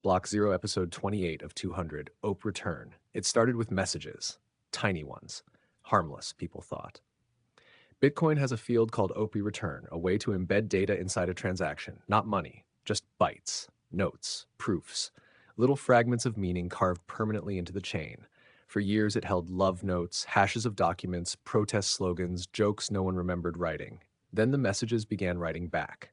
Block 0, episode 28 of 200, OPE return. It started with messages. Tiny ones. Harmless, people thought. Bitcoin has a field called OPE return, a way to embed data inside a transaction. Not money, just bytes, notes, proofs, little fragments of meaning carved permanently into the chain. For years, it held love notes, hashes of documents, protest slogans, jokes no one remembered writing. Then the messages began writing back.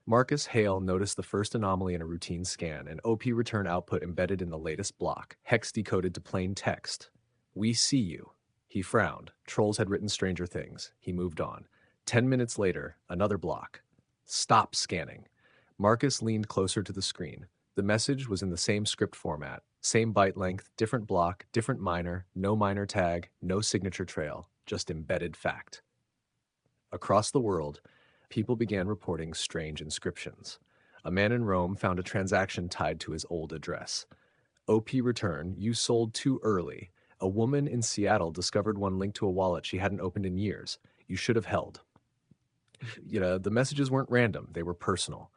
Marcus Hale noticed the first anomaly in a routine scan, an OP return output embedded in the latest block, hex decoded to plain text. "We see you." He frowned. Trolls had written stranger things. He moved on. 10 minutes later, another block. "Stop scanning." Marcus leaned closer to the screen. The message was in the same script format, same byte length, different block, different miner, no miner tag, no signature trail, just embedded fact. Across the world, people began reporting strange inscriptions. A man in Rome found a transaction tied to his old address. OP return, you sold too early. A woman in Seattle discovered one linked to a wallet she hadn't opened in years. You should have held. The messages weren't random, they were personal.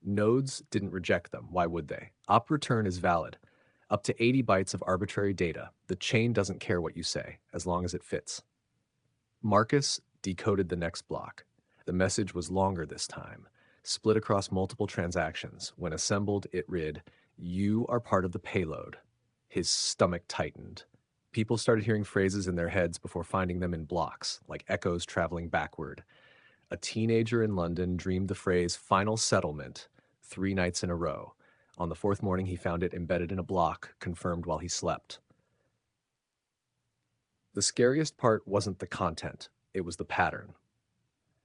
Nodes didn't reject them. Why would they? Op return is valid. Up to 80 bytes of arbitrary data. The chain doesn't care what you say, as long as it fits. Marcus decoded the next block. The message was longer this time, split across multiple transactions. When assembled, it read, "You are part of the payload." His stomach tightened. People started hearing phrases in their heads before finding them in blocks, like echoes traveling backward. A teenager in London dreamed the phrase "final settlement" 3 nights in a row. On the fourth morning, he found it embedded in a block, confirmed while he slept. The scariest part wasn't the content, it was the pattern.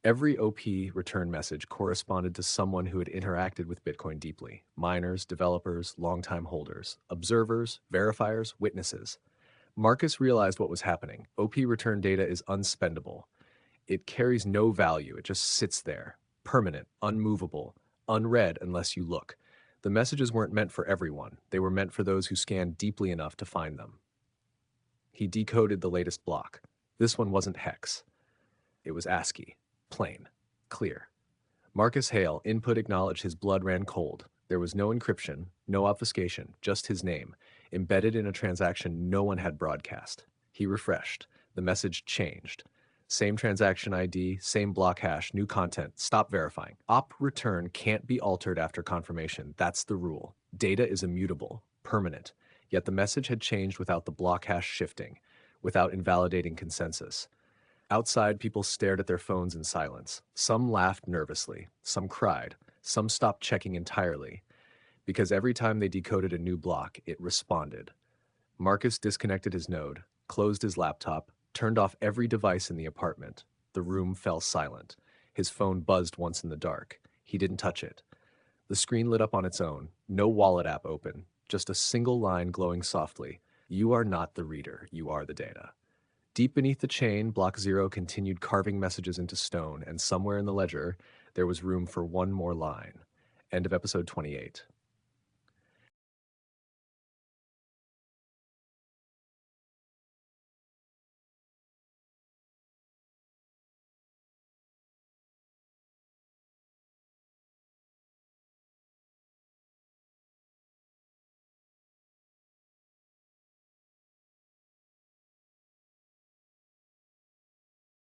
Every OP return message corresponded to someone who had interacted with Bitcoin deeply: miners, developers, longtime holders, observers, verifiers, witnesses. Marcus realized what was happening. OP return data is unspendable. It carries no value, it just sits there, permanent, unmovable, unread unless you look. The messages weren't meant for everyone, they were meant for those who scanned deeply enough to find them. He decoded the latest block. This one wasn't hex. It was ASCII. Plain. Clear. Marcus Hale, input acknowledged his blood ran cold. There was no encryption, no obfuscation, just his name, embedded in a transaction no one had broadcast. He refreshed. The message changed. Same transaction ID, same block hash, new content. Stop verifying. Op return can't be altered after confirmation. That's the rule. Data is immutable, permanent. Yet the message had changed without the block hash shifting, without invalidating consensus. Outside, people stared at their phones in silence. Some laughed nervously, some cried, some stopped checking entirely. Because every time they decoded a new block, it responded. Marcus disconnected his node, closed his laptop, turned off every device in the apartment. The room fell silent. His phone buzzed once in the dark. He didn't touch it. The screen lit up on its own, no wallet app open, just a single line glowing softly. "You are not the reader, you are the data." Deep beneath the chain, Block 0 continued carving messages into stone, and somewhere in the ledger, there was room for one more line. End of episode 28.